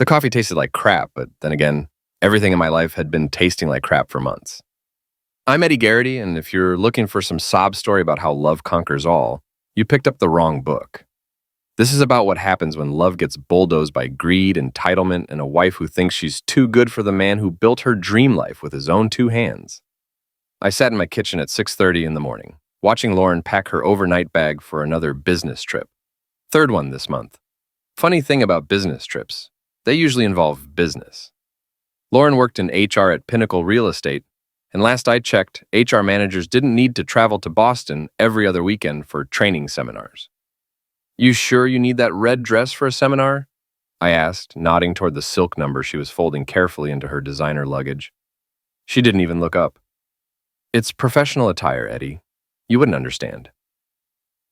The coffee tasted like crap, but then again, everything in my life had been tasting like crap for months. I'm Eddie Garrity, and if you're looking for some sob story about how love conquers all, you picked up the wrong book. This is about what happens when love gets bulldozed by greed, entitlement, and a wife who thinks she's too good for the man who built her dream life with his own two hands. I sat in my kitchen at 6:30 in the morning, watching Lauren pack her overnight bag for another business trip. Third one this month. Funny thing about business trips, they usually involve business. Lauren worked in HR at Pinnacle Real Estate, and last I checked, HR managers didn't need to travel to Boston every other weekend for training seminars. "You sure you need that red dress for a seminar?" I asked, nodding toward the silk number she was folding carefully into her designer luggage. She didn't even look up. "It's professional attire, Eddie. You wouldn't understand."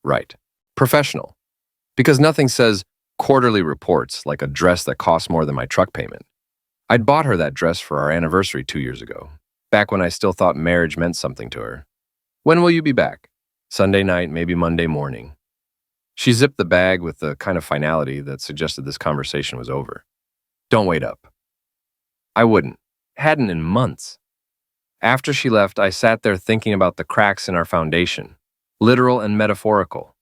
Right. Professional. Because nothing says quarterly reports like a dress that costs more than my truck payment. I'd bought her that dress for our anniversary 2 years ago, back when I still thought marriage meant something to her. "When will you be back?" "Sunday night, maybe Monday morning." She zipped the bag with the kind of finality that suggested this conversation was over. "Don't wait up." I wouldn't. Hadn't in months. After she left, I sat there thinking about the cracks in our foundation, literal and metaphorical.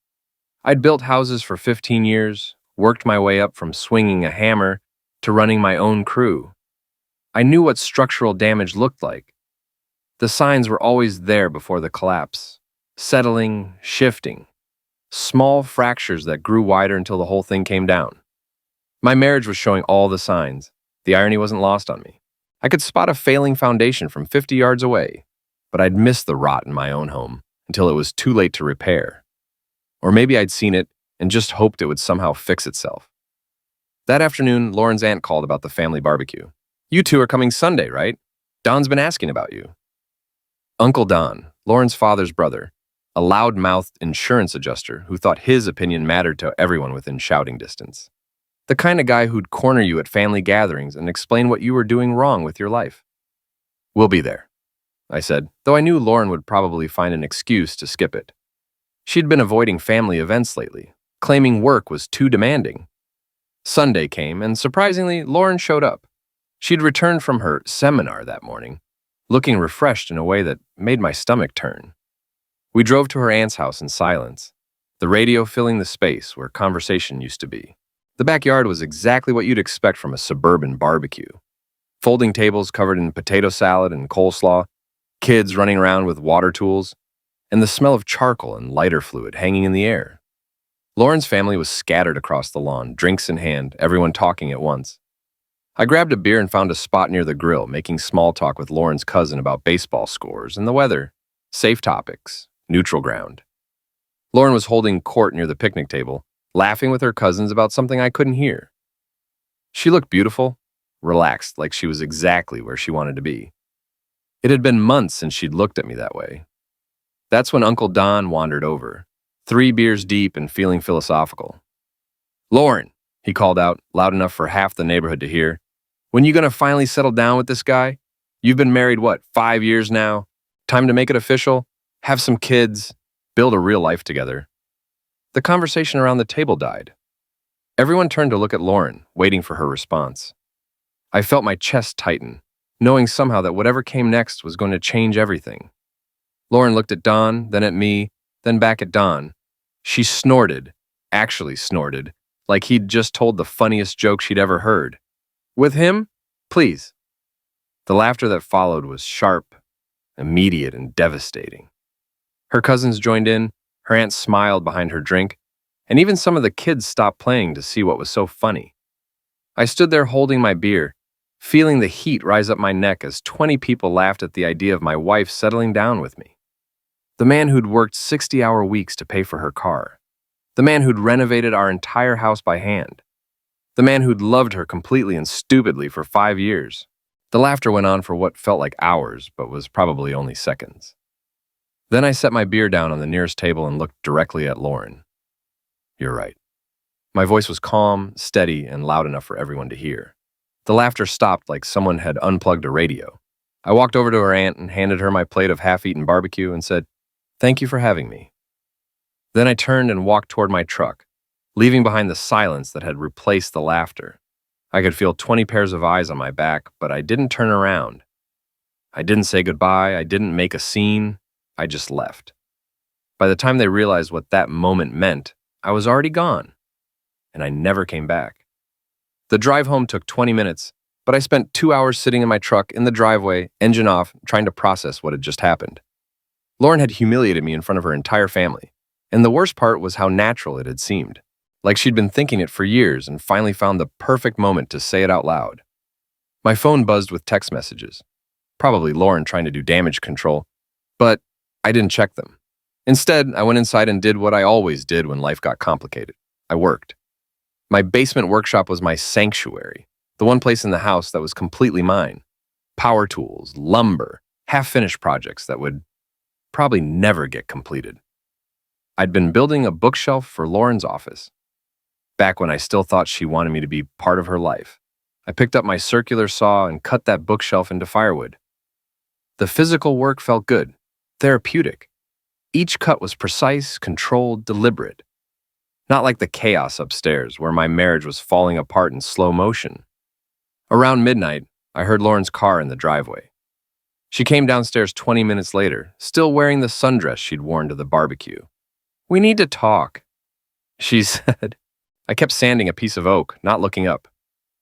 I'd built houses for 15 years, worked my way up from swinging a hammer to running my own crew. I knew what structural damage looked like. The signs were always there before the collapse, settling, shifting. Small fractures that grew wider until the whole thing came down. My marriage was showing all the signs. The irony wasn't lost on me. I could spot a failing foundation from 50 yards away, but I'd missed the rot in my own home until it was too late to repair. Or maybe I'd seen it and just hoped it would somehow fix itself. That afternoon, Lauren's aunt called about the family barbecue. "You two are coming Sunday, right? Don's been asking about you." Uncle Don, Lauren's father's brother, a loud-mouthed insurance adjuster who thought his opinion mattered to everyone within shouting distance. The kind of guy who'd corner you at family gatherings and explain what you were doing wrong with your life. "We'll be there," I said, though I knew Lauren would probably find an excuse to skip it. She'd been avoiding family events lately, claiming work was too demanding. Sunday came, and surprisingly, Lauren showed up. She'd returned from her seminar that morning, looking refreshed in a way that made my stomach turn. We drove to her aunt's house in silence, the radio filling the space where conversation used to be. The backyard was exactly what you'd expect from a suburban barbecue. Folding tables covered in potato salad and coleslaw, kids running around with water tools, and the smell of charcoal and lighter fluid hanging in the air. Lauren's family was scattered across the lawn, drinks in hand, everyone talking at once. I grabbed a beer and found a spot near the grill, making small talk with Lauren's cousin about baseball scores and the weather, safe topics, neutral ground. Lauren was holding court near the picnic table, laughing with her cousins about something I couldn't hear. She looked beautiful, relaxed, like she was exactly where she wanted to be. It had been months since she'd looked at me that way. That's when Uncle Don wandered over, 3 beers deep and feeling philosophical. "Lauren," he called out, loud enough for half the neighborhood to hear, "when you gonna finally settle down with this guy? You've been married, 5 years now? Time to make it official? Have some kids? Build a real life together." The conversation around the table died. Everyone turned to look at Lauren, waiting for her response. I felt my chest tighten, knowing somehow that whatever came next was going to change everything. Lauren looked at Don, then at me, then back at Don. She snorted, actually snorted, like he'd just told the funniest joke she'd ever heard. "With him? Please." The laughter that followed was sharp, immediate, and devastating. Her cousins joined in, her aunt smiled behind her drink, and even some of the kids stopped playing to see what was so funny. I stood there holding my beer, feeling the heat rise up my neck as 20 people laughed at the idea of my wife settling down with me. The man who'd worked 60-hour weeks to pay for her car. The man who'd renovated our entire house by hand. The man who'd loved her completely and stupidly for 5 years. The laughter went on for what felt like hours, but was probably only seconds. Then I set my beer down on the nearest table and looked directly at Lauren. "You're right." My voice was calm, steady, and loud enough for everyone to hear. The laughter stopped like someone had unplugged a radio. I walked over to her aunt and handed her my plate of half-eaten barbecue and said, "Thank you for having me." Then I turned and walked toward my truck, leaving behind the silence that had replaced the laughter. I could feel 20 pairs of eyes on my back, but I didn't turn around. I didn't say goodbye. I didn't make a scene. I just left. By the time they realized what that moment meant, I was already gone, and I never came back. The drive home took 20 minutes, but I spent 2 hours sitting in my truck in the driveway, engine off, trying to process what had just happened. Lauren had humiliated me in front of her entire family, and the worst part was how natural it had seemed, like she'd been thinking it for years and finally found the perfect moment to say it out loud. My phone buzzed with text messages, probably Lauren trying to do damage control, but I didn't check them. Instead, I went inside and did what I always did when life got complicated. I worked. My basement workshop was my sanctuary, the one place in the house that was completely mine. Power tools, lumber, half-finished projects that would probably never get completed. I'd been building a bookshelf for Lauren's office. Back when I still thought she wanted me to be part of her life, I picked up my circular saw and cut that bookshelf into firewood. The physical work felt good, therapeutic. Each cut was precise, controlled, deliberate. Not like the chaos upstairs, where my marriage was falling apart in slow motion. Around midnight, I heard Lauren's car in the driveway. She came downstairs 20 minutes later, still wearing the sundress she'd worn to the barbecue. "We need to talk," she said. I kept sanding a piece of oak, not looking up.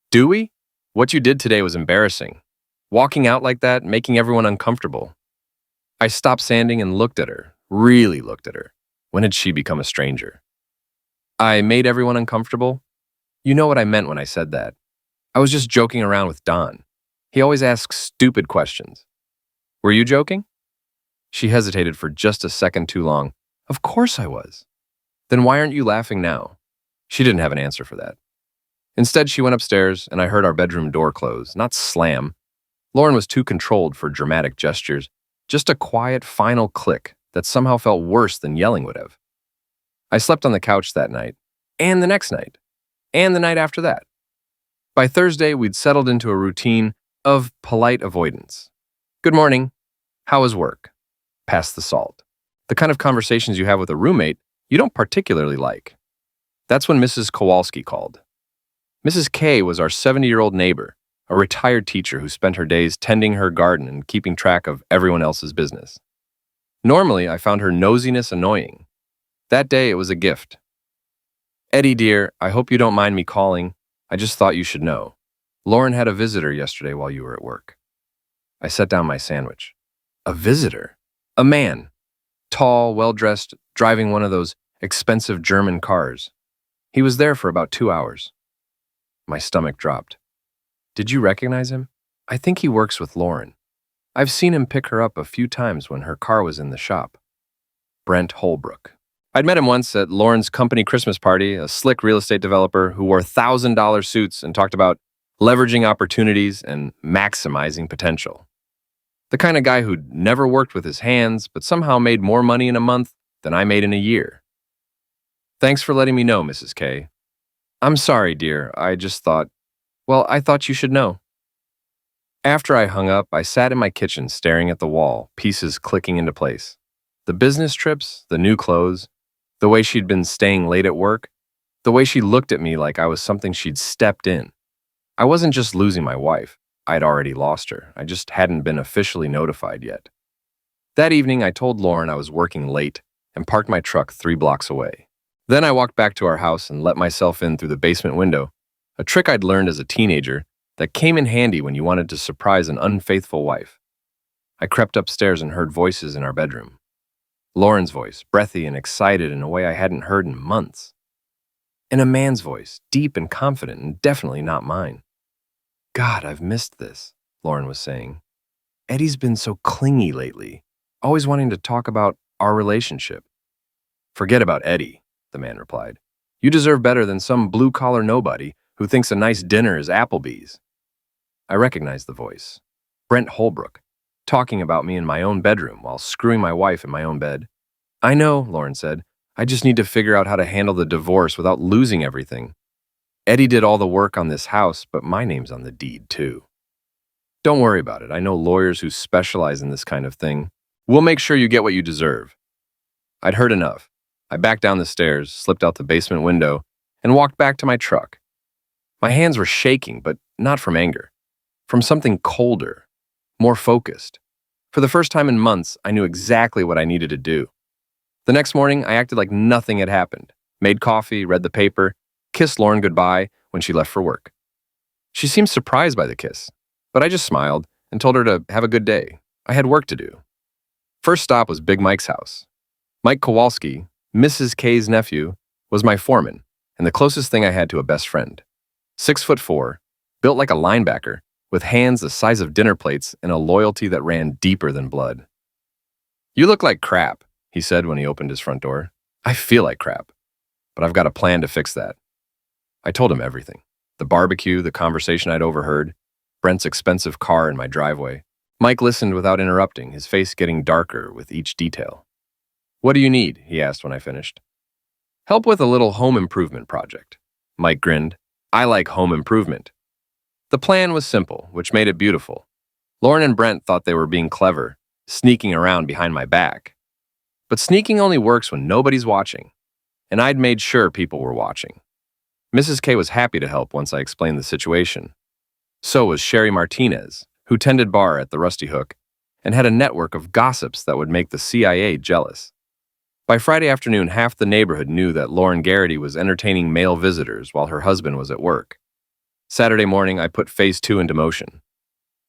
"Do we? What you did today was embarrassing. Walking out like that, making everyone uncomfortable." I stopped sanding and looked at her, really looked at her. When had she become a stranger? I made everyone uncomfortable? You know what I meant when I said that. I was just joking around with Don. He always asks stupid questions. Were you joking? She hesitated for just a second too long. Of course I was. Then why aren't you laughing now? She didn't have an answer for that. Instead, she went upstairs, and I heard our bedroom door close, not slam. Lauren was too controlled for dramatic gestures, just a quiet, final click that somehow felt worse than yelling would have. I slept on the couch that night, and the next night, and the night after that. By Thursday, we'd settled into a routine of polite avoidance. Good morning. How was work? Pass the salt. The kind of conversations you have with a roommate you don't particularly like. That's when Mrs. Kowalski called. Mrs. K was our 70-year-old neighbor, a retired teacher who spent her days tending her garden and keeping track of everyone else's business. Normally, I found her nosiness annoying. That day, it was a gift. "Eddie, dear, I hope you don't mind me calling. I just thought you should know. Lauren had a visitor yesterday while you were at work." I set down my sandwich. A visitor? A man. Tall, well-dressed, driving one of those expensive German cars. He was there for about 2 hours. My stomach dropped. "Did you recognize him? I think he works with Lauren. I've seen him pick her up a few times when her car was in the shop." Brent Holbrook. I'd met him once at Lauren's company Christmas party, a slick real estate developer who wore $1,000 suits and talked about leveraging opportunities and maximizing potential. The kind of guy who'd never worked with his hands, but somehow made more money in a month than I made in a year. "Thanks for letting me know, Mrs. K. "I'm sorry, dear. I thought you should know." After I hung up, I sat in my kitchen staring at the wall, pieces clicking into place. The business trips, the new clothes, the way she'd been staying late at work, the way she looked at me like I was something she'd stepped in. I wasn't just losing my wife. I'd already lost her. I just hadn't been officially notified yet. That evening, I told Lauren I was working late and parked my truck 3 blocks away. Then I walked back to our house and let myself in through the basement window, a trick I'd learned as a teenager that came in handy when you wanted to surprise an unfaithful wife. I crept upstairs and heard voices in our bedroom. Lauren's voice, breathy and excited in a way I hadn't heard in months. And a man's voice, deep and confident and definitely not mine. "God, I've missed this," Lauren was saying. "Eddie's been so clingy lately, always wanting to talk about our relationship." "Forget about Eddie," the man replied. "You deserve better than some blue-collar nobody who thinks a nice dinner is Applebee's." I recognized the voice. Brent Holbrook, talking about me in my own bedroom while screwing my wife in my own bed. "I know," Lauren said. "I just need to figure out how to handle the divorce without losing everything. Eddie did all the work on this house, but my name's on the deed, too." "Don't worry about it. I know lawyers who specialize in this kind of thing. We'll make sure you get what you deserve." I'd heard enough. I backed down the stairs, slipped out the basement window, and walked back to my truck. My hands were shaking, but not from anger. From something colder, more focused. For the first time in months, I knew exactly what I needed to do. The next morning, I acted like nothing had happened. Made coffee, read the paper, kissed Lauren goodbye when she left for work. She seemed surprised by the kiss, but I just smiled and told her to have a good day. I had work to do. First stop was Big Mike's house. Mike Kowalski, Mrs. K's nephew, was my foreman and the closest thing I had to a best friend. 6'4", built like a linebacker, with hands the size of dinner plates and a loyalty that ran deeper than blood. "You look like crap," he said when he opened his front door. "I feel like crap, but I've got a plan to fix that." I told him everything. The barbecue, the conversation I'd overheard, Brent's expensive car in my driveway. Mike listened without interrupting, his face getting darker with each detail. "What do you need?" he asked when I finished. "Help with a little home improvement project." Mike grinned. "I like home improvement." The plan was simple, which made it beautiful. Lauren and Brent thought they were being clever, sneaking around behind my back. But sneaking only works when nobody's watching, and I'd made sure people were watching. Mrs. K was happy to help once I explained the situation. So was Sherry Martinez, who tended bar at the Rusty Hook and had a network of gossips that would make the CIA jealous. By Friday afternoon, half the neighborhood knew that Lauren Garrity was entertaining male visitors while her husband was at work. Saturday morning, I put phase 2 into motion.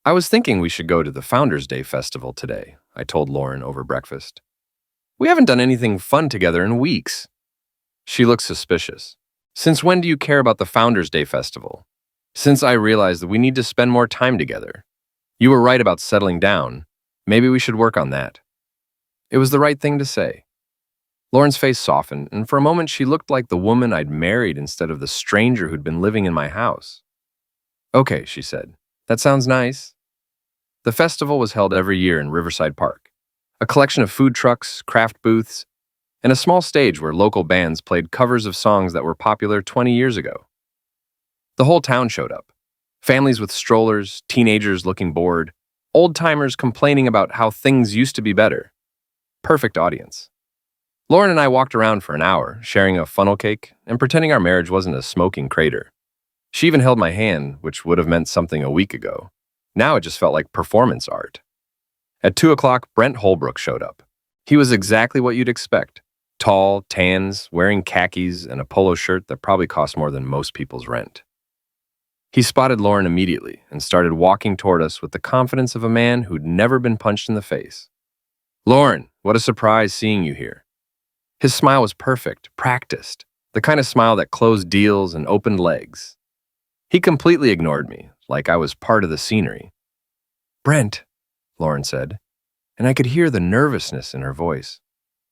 "I was thinking we should go to the Founders Day festival today," I told Lauren over breakfast. "We haven't done anything fun together in weeks." She looked suspicious. "Since when do you care about the Founders Day festival?" "Since I realized that we need to spend more time together. You were right about settling down. Maybe we should work on that." It was the right thing to say. Lauren's face softened, and for a moment she looked like the woman I'd married instead of the stranger who'd been living in my house. "Okay," she said. "That sounds nice." The festival was held every year in Riverside Park. A collection of food trucks, craft booths, and a small stage where local bands played covers of songs that were popular 20 years ago. The whole town showed up. Families with strollers, teenagers looking bored, old-timers complaining about how things used to be better. Perfect audience. Lauren and I walked around for an hour, sharing a funnel cake and pretending our marriage wasn't a smoking crater. She even held my hand, which would have meant something a week ago. Now it just felt like performance art. At 2 o'clock, Brent Holbrook showed up. He was exactly what you'd expect. Tall, tans, wearing khakis, and a polo shirt that probably cost more than most people's rent. He spotted Lauren immediately and started walking toward us with the confidence of a man who'd never been punched in the face. "Lauren, what a surprise seeing you here." His smile was perfect, practiced, the kind of smile that closed deals and opened legs. He completely ignored me, like I was part of the scenery. "Brent," Lauren said, and I could hear the nervousness in her voice.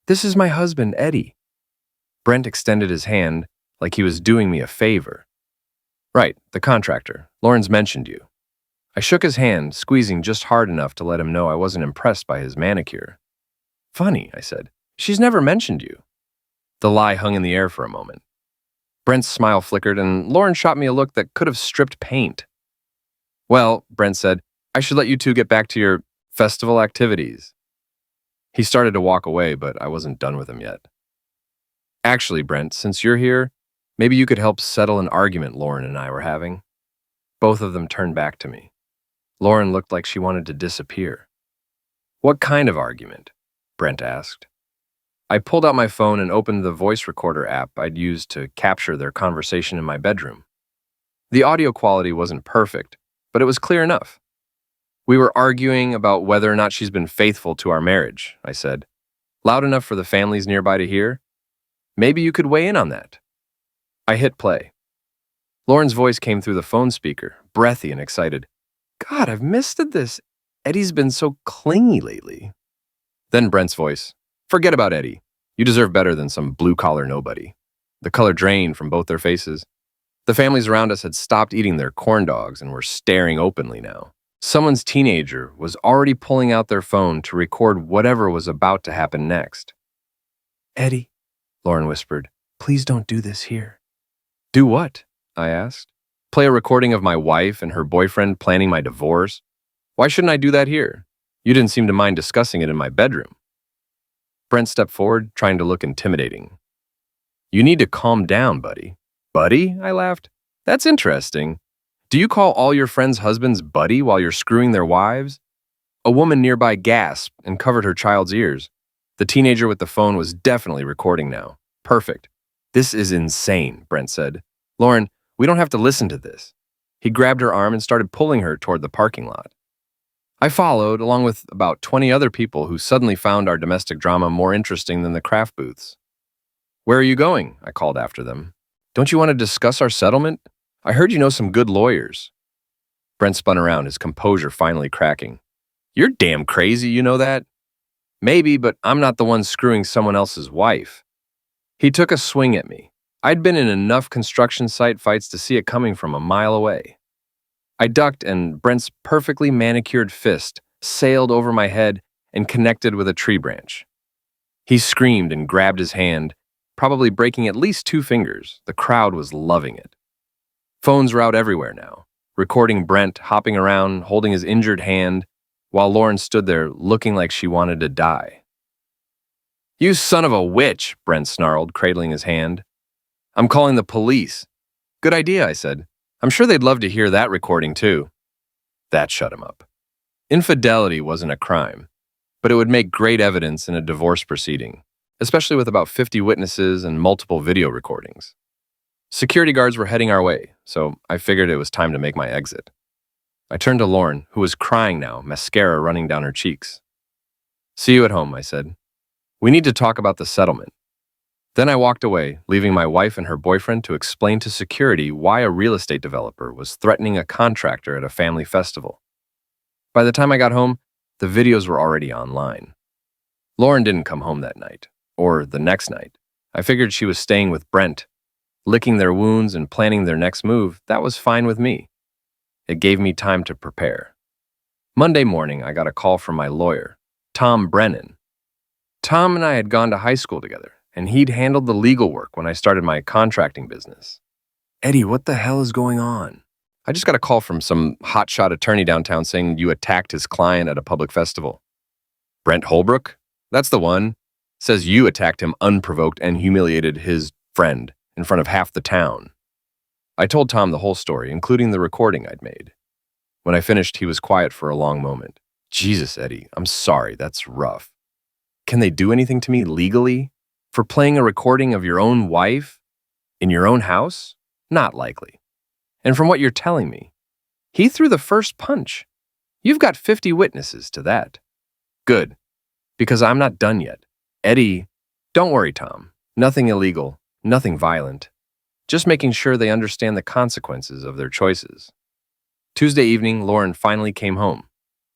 "This is my husband, Eddie." Brent extended his hand like he was doing me a favor. "Right, the contractor. Lauren's mentioned you." I shook his hand, squeezing just hard enough to let him know I wasn't impressed by his manicure. "Funny," I said. "She's never mentioned you." The lie hung in the air for a moment. Brent's smile flickered, and Lauren shot me a look that could have stripped paint. "Well," Brent said, "I should let you two get back to your festival activities." He started to walk away, but I wasn't done with him yet. "Actually, Brent, since you're here, maybe you could help settle an argument Lauren and I were having." Both of them turned back to me. Lauren looked like she wanted to disappear. "What kind of argument?" Brent asked. I pulled out my phone and opened the voice recorder app I'd used to capture their conversation in my bedroom. The audio quality wasn't perfect, but it was clear enough. "We were arguing about whether or not she's been faithful to our marriage," I said. "Loud enough for the families nearby to hear? Maybe you could weigh in on that." I hit play. Lauren's voice came through the phone speaker, breathy and excited. "God, I've missed this. Eddie's been so clingy lately." Then Brent's voice. "Forget about Eddie. You deserve better than some blue-collar nobody." The color drained from both their faces. The families around us had stopped eating their corn dogs and were staring openly now. Someone's teenager was already pulling out their phone to record whatever was about to happen next. "Eddie," Lauren whispered, "please don't do this here." "Do what?" I asked. "Play a recording of my wife and her boyfriend planning my divorce? Why shouldn't I do that here? You didn't seem to mind discussing it in my bedroom." Brent stepped forward, trying to look intimidating. "You need to calm down, buddy." "Buddy?" I laughed. That's interesting. Do you call all your friends' husbands buddy while you're screwing their wives? A woman nearby gasped and covered her child's ears. The teenager with the phone was definitely recording now. Perfect. This is insane, Brent said. Lauren, we don't have to listen to this. He grabbed her arm and started pulling her toward the parking lot. I followed, along with about 20 other people who suddenly found our domestic drama more interesting than the craft booths. Where are you going? I called after them. Don't you want to discuss our settlement? I heard you know some good lawyers. Brent spun around, his composure finally cracking. You're damn crazy, you know that? Maybe, but I'm not the one screwing someone else's wife. He took a swing at me. I'd been in enough construction site fights to see it coming from a mile away. I ducked, and Brent's perfectly manicured fist sailed over my head and connected with a tree branch. He screamed and grabbed his hand, probably breaking at least 2 fingers. The crowd was loving it. Phones were out everywhere now, recording Brent hopping around, holding his injured hand, while Lauren stood there looking like she wanted to die. You son of a witch, Brent snarled, cradling his hand. I'm calling the police. Good idea, I said. I'm sure they'd love to hear that recording too. That shut him up. Infidelity wasn't a crime, but it would make great evidence in a divorce proceeding, especially with about 50 witnesses and multiple video recordings. Security guards were heading our way, so I figured it was time to make my exit. I turned to Lauren, who was crying now, mascara running down her cheeks. See you at home, I said. We need to talk about the settlement. Then I walked away, leaving my wife and her boyfriend to explain to security why a real estate developer was threatening a contractor at a family festival. By the time I got home, the videos were already online. Lauren didn't come home that night, or the next night. I figured she was staying with Brent. Licking their wounds and planning their next move, that was fine with me. It gave me time to prepare. Monday morning, I got a call from my lawyer, Tom Brennan. Tom and I had gone to high school together, and he'd handled the legal work when I started my contracting business. Eddie, what the hell is going on? I just got a call from some hotshot attorney downtown saying you attacked his client at a public festival. Brent Holbrook? That's the one. Says you attacked him unprovoked and humiliated his friend in front of half the town. I told Tom the whole story, including the recording I'd made. When I finished, he was quiet for a long moment. Jesus, Eddie, I'm sorry, that's rough. Can they do anything to me legally? For playing a recording of your own wife? In your own house? Not likely. And from what you're telling me, he threw the first punch. You've got 50 witnesses to that. Good, because I'm not done yet. Eddie, don't worry, Tom. Nothing illegal, nothing violent. Just making sure they understand the consequences of their choices. Tuesday evening, Lauren finally came home.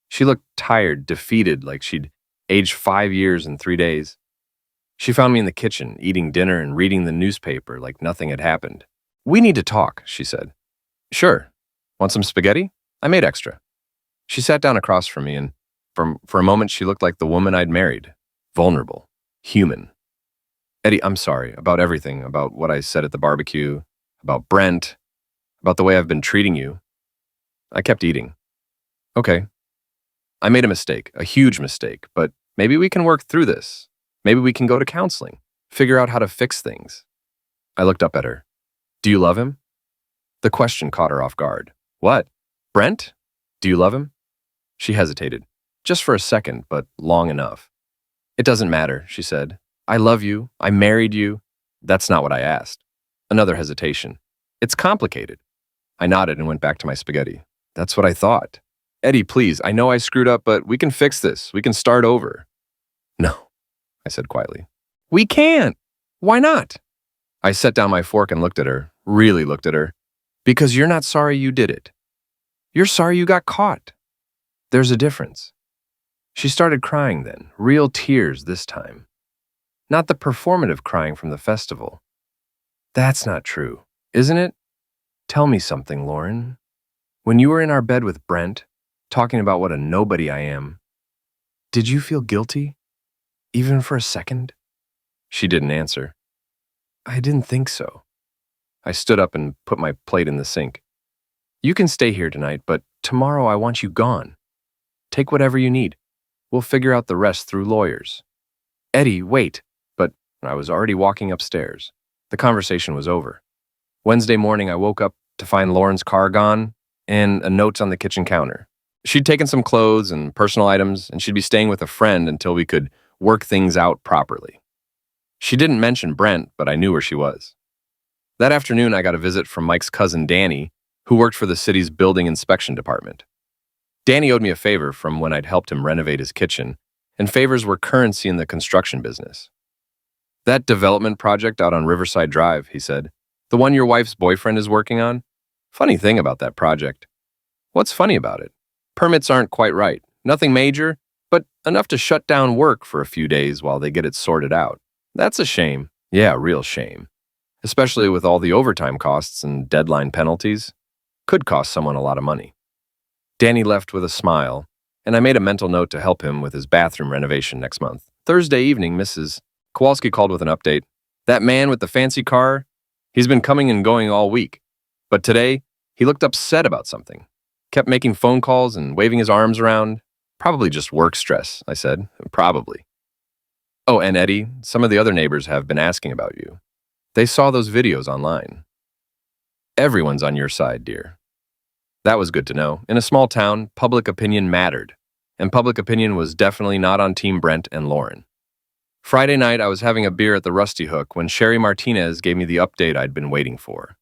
She looked tired, defeated, like she'd aged 5 years in 3 days. She found me in the kitchen, eating dinner and reading the newspaper like nothing had happened. We need to talk, she said. Sure. Want some spaghetti? I made extra. She sat down across from me, and for a moment she looked like the woman I'd married. Vulnerable. Human. Eddie, I'm sorry about everything, about what I said at the barbecue, about Brent, about the way I've been treating you. I kept eating. Okay. I made a mistake, a huge mistake, but maybe we can work through this. Maybe we can go to counseling, figure out how to fix things. I looked up at her. Do you love him? The question caught her off guard. What? Brent? Do you love him? She hesitated, just for a second, but long enough. It doesn't matter, she said. I love you. I married you. That's not what I asked. Another hesitation. It's complicated. I nodded and went back to my spaghetti. That's what I thought. Eddie, please, I know I screwed up, but we can fix this. We can start over. No, I said quietly. We can't. Why not? I set down my fork and looked at her, really looked at her. Because you're not sorry you did it. You're sorry you got caught. There's a difference. She started crying then, real tears this time. Not the performative crying from the festival. That's not true, isn't it? Tell me something, Lauren. When you were in our bed with Brent, talking about what a nobody I am, did you feel guilty? Even for a second? She didn't answer. I didn't think so. I stood up and put my plate in the sink. You can stay here tonight, but tomorrow I want you gone. Take whatever you need. We'll figure out the rest through lawyers. Eddie, wait. But I was already walking upstairs. The conversation was over. Wednesday morning, I woke up to find Lauren's car gone and a note on the kitchen counter. She'd taken some clothes and personal items, and she'd be staying with a friend until we could work things out properly. She didn't mention Brent, but I knew where she was. That afternoon, I got a visit from Mike's cousin Danny, who worked for the city's building inspection department. Danny owed me a favor from when I'd helped him renovate his kitchen, and favors were currency in the construction business. That development project out on Riverside Drive, he said, the one your wife's boyfriend is working on? Funny thing about that project. What's funny about it? Permits aren't quite right. Nothing major, but enough to shut down work for a few days while they get it sorted out. That's a shame. Yeah, real shame. Especially with all the overtime costs and deadline penalties. Could cost someone a lot of money. Danny left with a smile, and I made a mental note to help him with his bathroom renovation next month. Thursday evening, Mrs. Kowalski called with an update. That man with the fancy car, he's been coming and going all week. But today, he looked upset about something. Kept making phone calls and waving his arms around. Probably just work stress, I said. Probably. Oh, and Eddie, some of the other neighbors have been asking about you. They saw those videos online. Everyone's on your side, dear. That was good to know. In a small town, public opinion mattered. And public opinion was definitely not on Team Brent and Lauren. Friday night, I was having a beer at the Rusty Hook when Sherry Martinez gave me the update I'd been waiting for.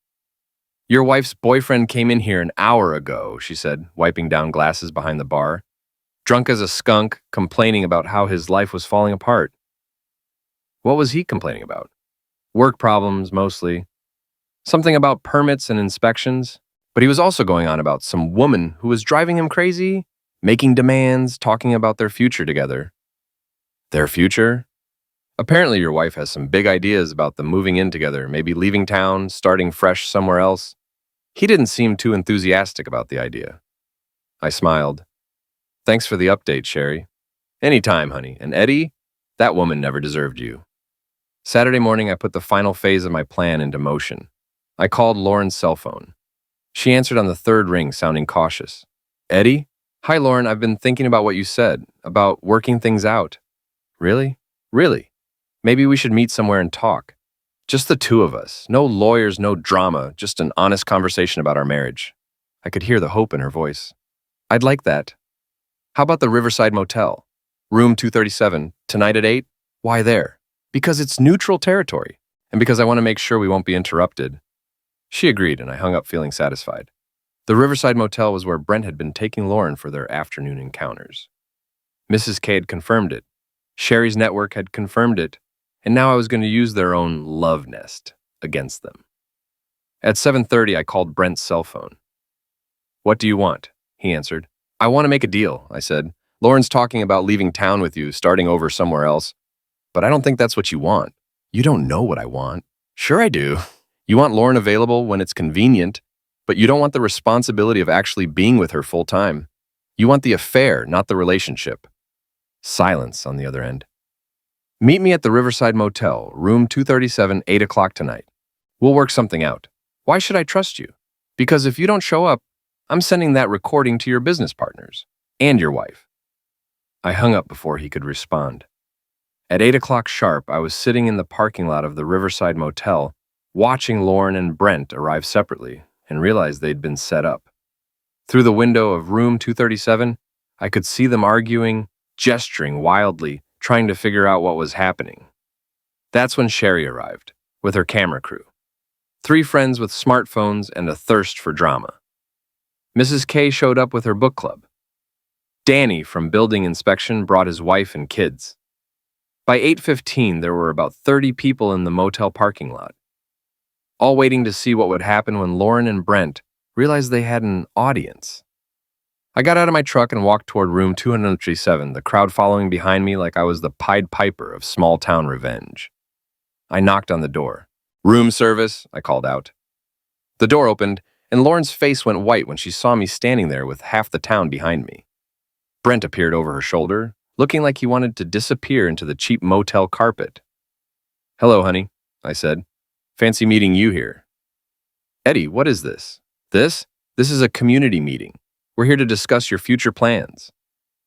Your wife's boyfriend came in here an hour ago, she said, wiping down glasses behind the bar. Drunk as a skunk, complaining about how his life was falling apart. What was he complaining about? Work problems, mostly. Something about permits and inspections. But he was also going on about some woman who was driving him crazy, making demands, talking about their future together. Their future? Apparently your wife has some big ideas about them moving in together, maybe leaving town, starting fresh somewhere else. He didn't seem too enthusiastic about the idea. I smiled. Thanks for the update, Sherry. Anytime, honey. And Eddie, that woman never deserved you. Saturday morning, I put the final phase of my plan into motion. I called Lauren's cell phone. She answered on the third ring, sounding cautious. Eddie? Hi, Lauren. I've been thinking about what you said, about working things out. Really? Really? Maybe we should meet somewhere and talk. Just the two of us. No lawyers, no drama, just an honest conversation about our marriage. I could hear the hope in her voice. I'd like that. How about the Riverside Motel? Room 237, tonight at 8? Why there? Because it's neutral territory, and because I want to make sure we won't be interrupted. She agreed, and I hung up feeling satisfied. The Riverside Motel was where Brent had been taking Lauren for their afternoon encounters. Mrs. K had confirmed it. Sherry's network had confirmed it, and now I was going to use their own love nest against them. At 7:30, I called Brent's cell phone. What do you want? He answered. I want to make a deal, I said. Lauren's talking about leaving town with you, starting over somewhere else. But I don't think that's what you want. You don't know what I want. Sure I do. You want Lauren available when it's convenient, but you don't want the responsibility of actually being with her full time. You want the affair, not the relationship. Silence on the other end. Meet me at the Riverside Motel, room 237, 8 o'clock tonight. We'll work something out. Why should I trust you? Because if you don't show up, I'm sending that recording to your business partners and your wife. I hung up before he could respond. At 8 o'clock sharp, I was sitting in the parking lot of the Riverside Motel, watching Lauren and Brent arrive separately, and realized they'd been set up. Through the window of room 237, I could see them arguing, gesturing wildly, trying to figure out what was happening. That's when Sherry arrived, with her camera crew. 3 friends with smartphones and a thirst for drama. Mrs. K showed up with her book club. Danny from building inspection brought his wife and kids. By 8:15, there were about 30 people in the motel parking lot, all waiting to see what would happen when Lauren and Brent realized they had an audience. I got out of my truck and walked toward room 237, the crowd following behind me like I was the Pied Piper of small-town revenge. I knocked on the door. Room service, I called out. The door opened, and Lauren's face went white when she saw me standing there with half the town behind me. Brent appeared over her shoulder, looking like he wanted to disappear into the cheap motel carpet. Hello, honey, I said. Fancy meeting you here. Eddie, what is this? This is a community meeting. We're here to discuss your future plans.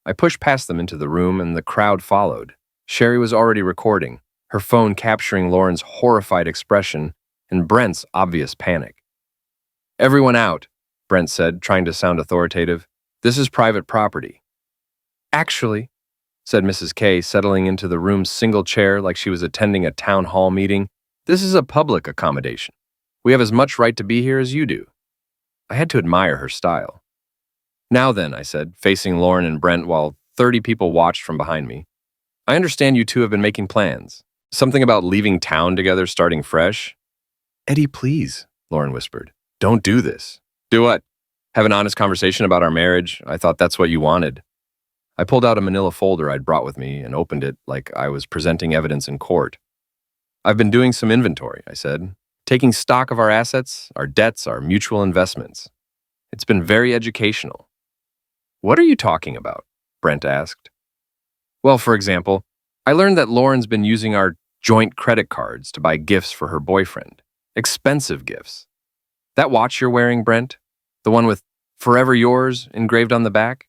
I pushed past them into the room, and the crowd followed. Sherry was already recording, her phone capturing Lauren's horrified expression and Brent's obvious panic. Everyone out, Brent said, trying to sound authoritative. This is private property. Actually, said Mrs. K, settling into the room's single chair like she was attending a town hall meeting, this is a public accommodation. We have as much right to be here as you do. I had to admire her style. Now then, I said, facing Lauren and Brent while 30 people watched from behind me. I understand you two have been making plans. Something about leaving town together, starting fresh? Eddie, please, Lauren whispered. Don't do this. Do what? Have an honest conversation about our marriage? I thought that's what you wanted. I pulled out a manila folder I'd brought with me and opened it like I was presenting evidence in court. I've been doing some inventory, I said, taking stock of our assets, our debts, our mutual investments. It's been very educational. What are you talking about? Brent asked. Well, for example, I learned that Lauren's been using our joint credit cards to buy gifts for her boyfriend. Expensive gifts. That watch you're wearing, Brent, the one with Forever Yours engraved on the back,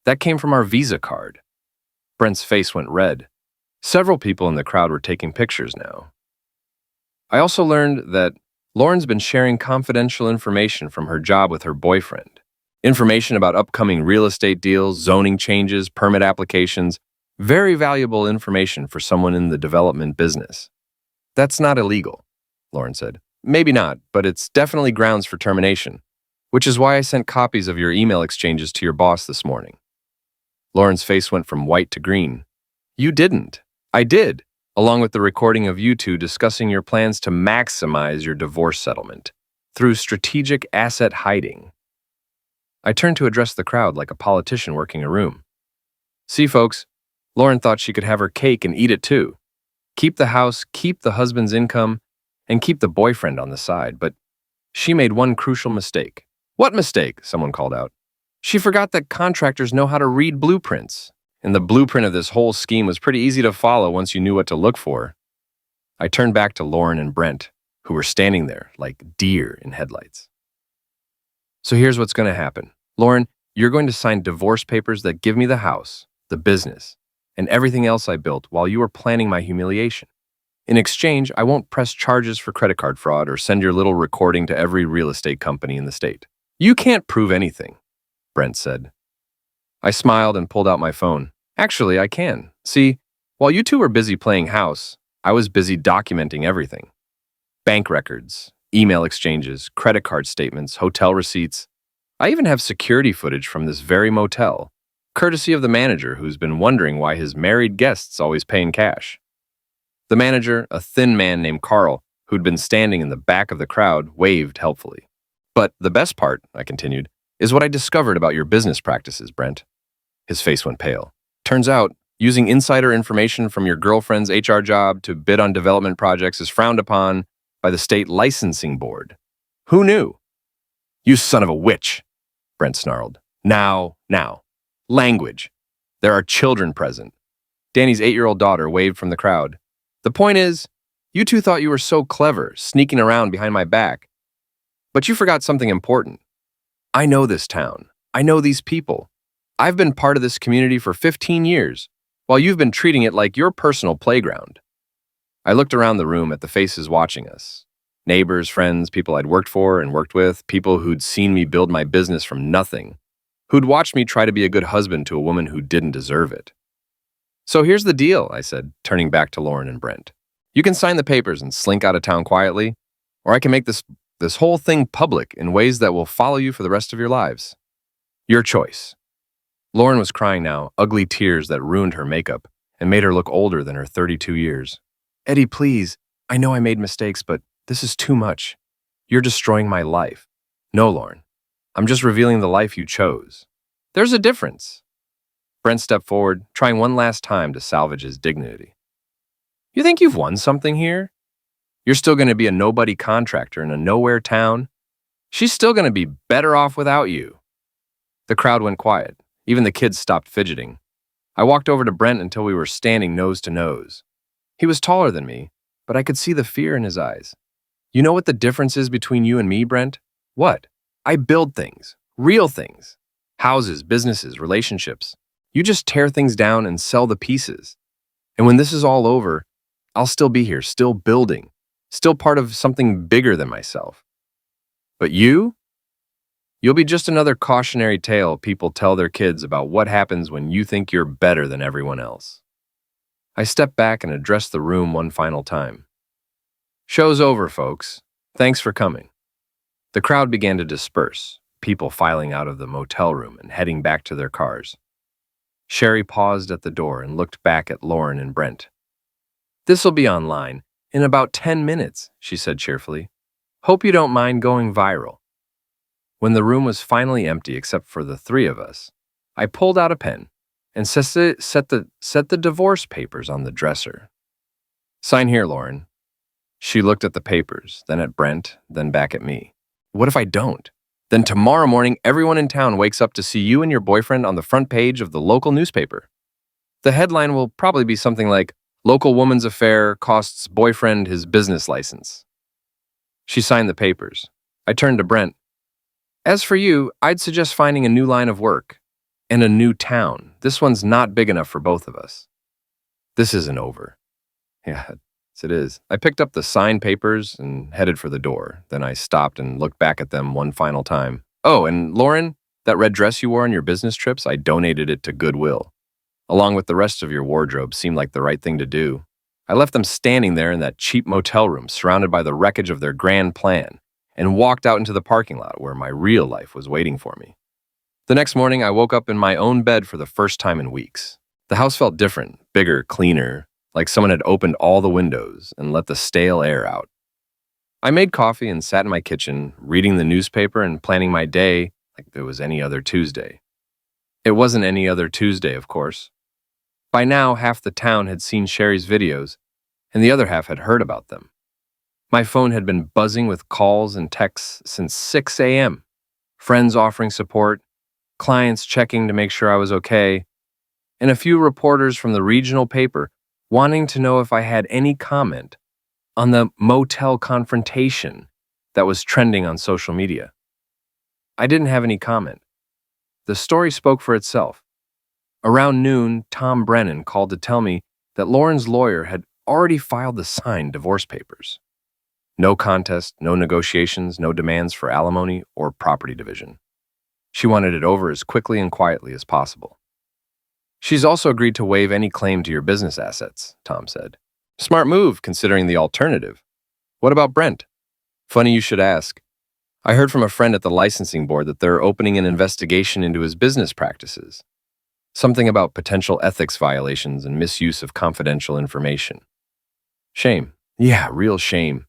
that came from our Visa card. Brent's face went red. Several people in the crowd were taking pictures now. I also learned that Lauren's been sharing confidential information from her job with her boyfriend. Information about upcoming real estate deals, zoning changes, permit applications. Very valuable information for someone in the development business. That's not illegal, Lauren said. Maybe not, but it's definitely grounds for termination, which is why I sent copies of your email exchanges to your boss this morning. Lauren's face went from white to green. You didn't. I did, along with the recording of you two discussing your plans to maximize your divorce settlement through strategic asset hiding. I turned to address the crowd like a politician working a room. See, folks, Lauren thought she could have her cake and eat it too. Keep the house, keep the husband's income, and keep the boyfriend on the side, but she made one crucial mistake. What mistake? Someone called out. She forgot that contractors know how to read blueprints, and the blueprint of this whole scheme was pretty easy to follow once you knew what to look for. I turned back to Lauren and Brent, who were standing there like deer in headlights. So here's what's going to happen. Lauren, you're going to sign divorce papers that give me the house, the business, and everything else I built while you were planning my humiliation. In exchange, I won't press charges for credit card fraud or send your little recording to every real estate company in the state. You can't prove anything, Brent said. I smiled and pulled out my phone. Actually, I can. See, while you two were busy playing house, I was busy documenting everything. Bank records, email exchanges, credit card statements, hotel receipts. I even have security footage from this very motel, courtesy of the manager who's been wondering why his married guests always pay in cash. The manager, a thin man named Carl, who'd been standing in the back of the crowd, waved helpfully. But the best part, I continued, is what I discovered about your business practices, Brent. His face went pale. Turns out, using insider information from your girlfriend's HR job to bid on development projects is frowned upon by the state licensing board. Who knew? You son of a witch, Brent snarled. Now. Language. There are children present. Danny's 8-year-old daughter waved from the crowd. The point is, you two thought you were so clever, sneaking around behind my back. But you forgot something important. I know this town. I know these people. I've been part of this community for 15 years, while you've been treating it like your personal playground. I looked around the room at the faces watching us. Neighbors, friends, people I'd worked for and worked with, people who'd seen me build my business from nothing, who'd watched me try to be a good husband to a woman who didn't deserve it. So here's the deal, I said, turning back to Lauren and Brent. You can sign the papers and slink out of town quietly, or I can make this whole thing public in ways that will follow you for the rest of your lives. Your choice. Lauren was crying now, ugly tears that ruined her makeup and made her look older than her 32 years. Eddie, please, I know I made mistakes, but this is too much. You're destroying my life. No, Lauren. I'm just revealing the life you chose. There's a difference. Brent stepped forward, trying one last time to salvage his dignity. You think you've won something here? You're still going to be a nobody contractor in a nowhere town? She's still going to be better off without you. The crowd went quiet. Even the kids stopped fidgeting. I walked over to Brent until we were standing nose to nose. He was taller than me, but I could see the fear in his eyes. You know what the difference is between you and me, Brent? What? I build things. Real things. Houses, businesses, relationships. You just tear things down and sell the pieces. And when this is all over, I'll still be here, still building, still part of something bigger than myself. But you? You'll be just another cautionary tale people tell their kids about what happens when you think you're better than everyone else. I stepped back and addressed the room one final time. Show's over, folks. Thanks for coming. The crowd began to disperse, people filing out of the motel room and heading back to their cars. Sherry paused at the door and looked back at Lauren and Brent. "This'll be online in about 10 minutes, she said cheerfully. "Hope you don't mind going viral." When the room was finally empty except for the three of us, I pulled out a pen and set the divorce papers on the dresser. "Sign here, Lauren." She looked at the papers, then at Brent, then back at me. "What if I don't? Then tomorrow morning, everyone in town wakes up to see you and your boyfriend on the front page of the local newspaper. The headline will probably be something like, 'Local woman's affair costs boyfriend his business license.'" She signed the papers. I turned to Brent. "As for you, I'd suggest finding a new line of work and a new town. This one's not big enough for both of us." "This isn't over." "Yeah, it is." I picked up the signed papers and headed for the door. Then I stopped and looked back at them one final time. "Oh, and Lauren, that red dress you wore on your business trips, I donated it to Goodwill. Along with the rest of your wardrobe seemed like the right thing to do. I left them standing there in that cheap motel room, surrounded by the wreckage of their grand plan, and walked out into the parking lot where my real life was waiting for me. The next morning, I woke up in my own bed for the first time in weeks. The house felt different, bigger, cleaner, like someone had opened all the windows and let the stale air out. I made coffee and sat in my kitchen, reading the newspaper and planning my day like it was any other Tuesday. It wasn't any other Tuesday, of course. By now, half the town had seen Sherry's videos, and the other half had heard about them. My phone had been buzzing with calls and texts since 6 a.m., friends offering support, clients checking to make sure I was okay, and a few reporters from the regional paper wanting to know if I had any comment on the motel confrontation that was trending on social media. I didn't have any comment. The story spoke for itself. Around noon, Tom Brennan called to tell me that Lauren's lawyer had already filed the signed divorce papers. No contest, no negotiations, no demands for alimony or property division. She wanted it over as quickly and quietly as possible. "She's also agreed to waive any claim to your business assets," Tom said. "Smart move, considering the alternative. What about Brent?" "Funny you should ask. I heard from a friend at the licensing board that they're opening an investigation into his business practices. Something about potential ethics violations and misuse of confidential information. Shame. Yeah, real shame.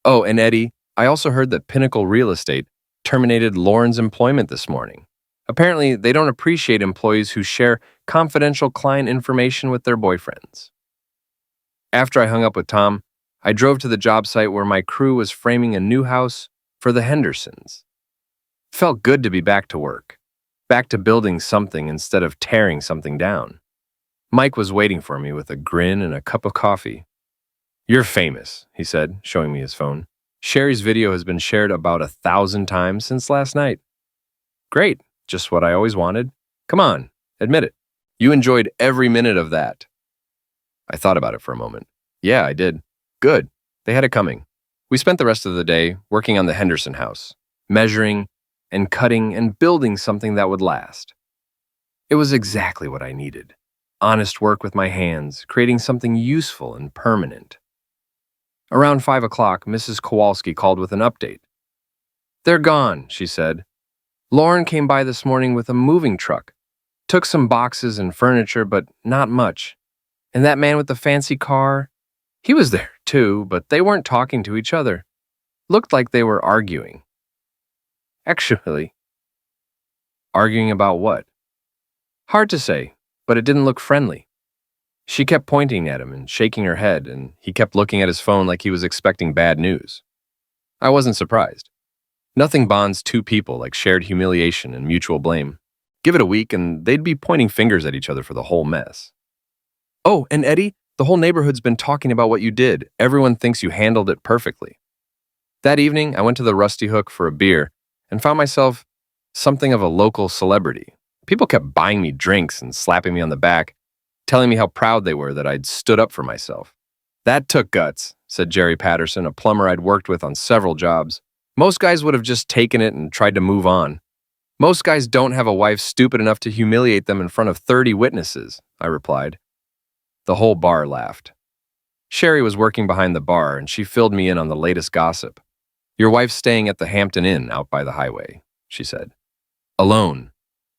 Oh, and Eddie, I also heard that Pinnacle Real Estate terminated Lauren's employment this morning. Apparently, they don't appreciate employees who share confidential client information with their boyfriends." After I hung up with Tom, I drove to the job site where my crew was framing a new house for the Hendersons. It felt good to be back to work, back to building something instead of tearing something down. Mike was waiting for me with a grin and a cup of coffee. "You're famous," he said, showing me his phone. "Sherry's video has been shared about 1,000 times since last night." "Great, just what I always wanted. Come on, admit it. You enjoyed every minute of that." I thought about it for a moment. "Yeah, I did." "Good. They had it coming." We spent the rest of the day working on the Henderson house, measuring and cutting and building something that would last. It was exactly what I needed. Honest work with my hands, creating something useful and permanent. Around 5 o'clock, Mrs. Kowalski called with an update. "They're gone," she said. "Lauren came by this morning with a moving truck. Took some boxes and furniture, but not much. And that man with the fancy car, he was there too, but they weren't talking to each other. Looked like they were arguing." "Actually." "Arguing about what?" "Hard to say, but it didn't look friendly." She kept pointing at him and shaking her head, and he kept looking at his phone like he was expecting bad news. I wasn't surprised. Nothing bonds two people like shared humiliation and mutual blame. Give it a week, and they'd be pointing fingers at each other for the whole mess. "Oh, and Eddie, the whole neighborhood's been talking about what you did. Everyone thinks you handled it perfectly." That evening, I went to the Rusty Hook for a beer and found myself something of a local celebrity. People kept buying me drinks and slapping me on the back, telling me how proud they were that I'd stood up for myself. "That took guts," said Jerry Patterson, a plumber I'd worked with on several jobs. Most guys would have just taken it and tried to move on. Most guys don't have a wife stupid enough to humiliate them in front of 30 witnesses, I replied. The whole bar laughed. Sherry was working behind the bar, and she filled me in on the latest gossip. Your wife's staying at the Hampton Inn out by the highway, she said. Alone.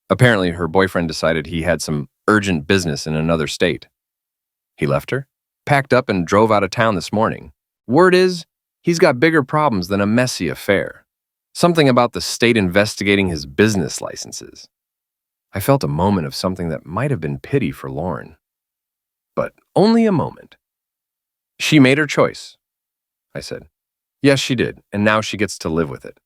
Apparently, her boyfriend decided he had some urgent business in another state. He left her, packed up, and drove out of town this morning. Word is, he's got bigger problems than a messy affair. Something about the state investigating his business licenses. I felt a moment of something that might have been pity for Lauren. But only a moment. She made her choice, I said. Yes, she did, and now she gets to live with it.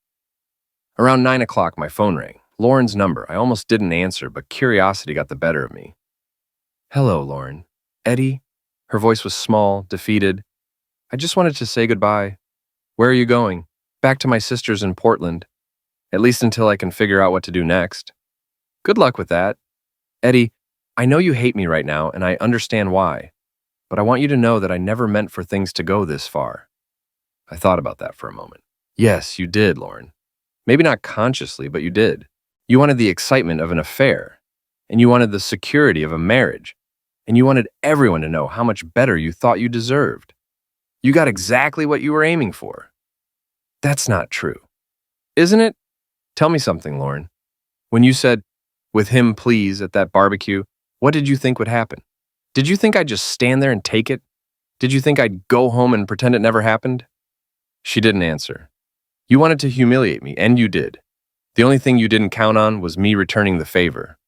Around 9 o'clock, my phone rang. Lauren's number. I almost didn't answer, but curiosity got the better of me. Hello, Lauren. Eddie? Her voice was small, defeated. I just wanted to say goodbye. Where are you going? Back to my sister's in Portland. At least until I can figure out what to do next. Good luck with that. Eddie, I know you hate me right now, and I understand why. But I want you to know that I never meant for things to go this far. I thought about that for a moment. Yes, you did, Lauren. Maybe not consciously, but you did. You wanted the excitement of an affair, and you wanted the security of a marriage, and you wanted everyone to know how much better you thought you deserved. You got exactly what you were aiming for. That's not true. Isn't it? Tell me something, Lauren. When you said, with him, please, at that barbecue, what did you think would happen? Did you think I'd just stand there and take it? Did you think I'd go home and pretend it never happened? She didn't answer. You wanted to humiliate me, and you did. The only thing you didn't count on was me returning the favor.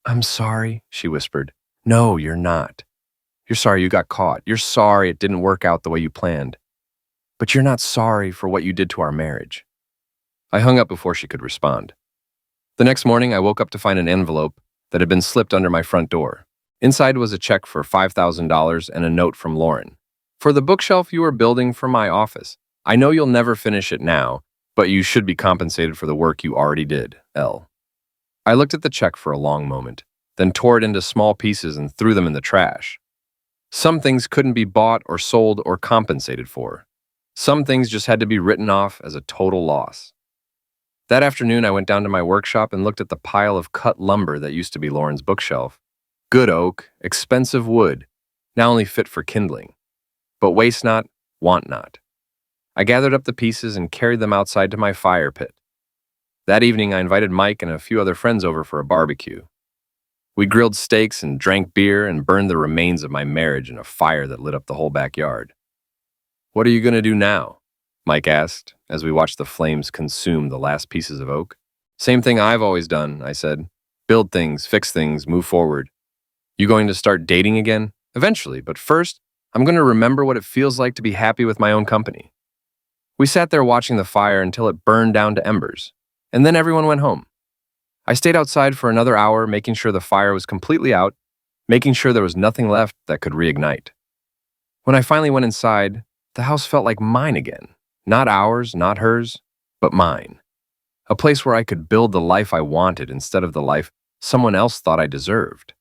I'm sorry, she whispered. No, you're not. You're sorry you got caught. You're sorry it didn't work out the way you planned. But you're not sorry for what you did to our marriage. I hung up before she could respond. The next morning, I woke up to find an envelope that had been slipped under my front door. Inside was a check for $5,000 and a note from Lauren. For the bookshelf you are building for my office. I know you'll never finish it now, but you should be compensated for the work you already did, L. I looked at the check for a long moment, then tore it into small pieces and threw them in the trash. Some things couldn't be bought or sold or compensated for. Some things just had to be written off as a total loss. That afternoon, I went down to my workshop and looked at the pile of cut lumber that used to be Lauren's bookshelf. Good oak, expensive wood, now only fit for kindling. But waste not, want not. I gathered up the pieces and carried them outside to my fire pit. That evening, I invited Mike and a few other friends over for a barbecue. We grilled steaks and drank beer and burned the remains of my marriage in a fire that lit up the whole backyard. What are you going to do now? Mike asked, as we watched the flames consume the last pieces of oak. Same thing I've always done, I said. Build things, fix things, move forward. You going to start dating again? Eventually, but first, I'm going to remember what it feels like to be happy with my own company. We sat there watching the fire until it burned down to embers, and then everyone went home. I stayed outside for another hour, making sure the fire was completely out, making sure there was nothing left that could reignite. When I finally went inside, the house felt like mine again. Not ours, not hers, but mine. A place where I could build the life I wanted instead of the life someone else thought I deserved.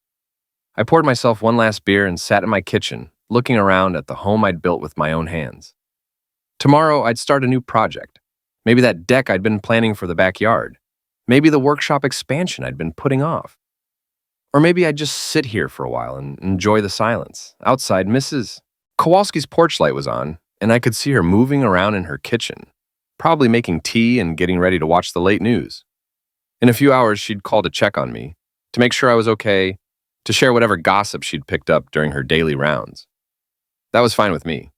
I poured myself one last beer and sat in my kitchen, looking around at the home I'd built with my own hands. Tomorrow, I'd start a new project. Maybe that deck I'd been planning for the backyard. Maybe the workshop expansion I'd been putting off. Or maybe I'd just sit here for a while and enjoy the silence. Outside, Mrs. Kowalski's porch light was on, and I could see her moving around in her kitchen, probably making tea and getting ready to watch the late news. In a few hours, she'd call to check on me, to make sure I was okay, to share whatever gossip she'd picked up during her daily rounds. That was fine with me.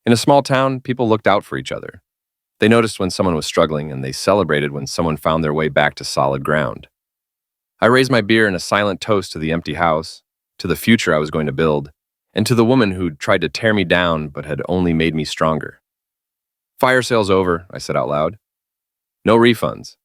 In a small town, people looked out for each other. They noticed when someone was struggling, and they celebrated when someone found their way back to solid ground. I raised my beer in a silent toast to the empty house, to the future I was going to build, and to the woman who'd tried to tear me down but had only made me stronger. Fire sale's over, I said out loud. No refunds.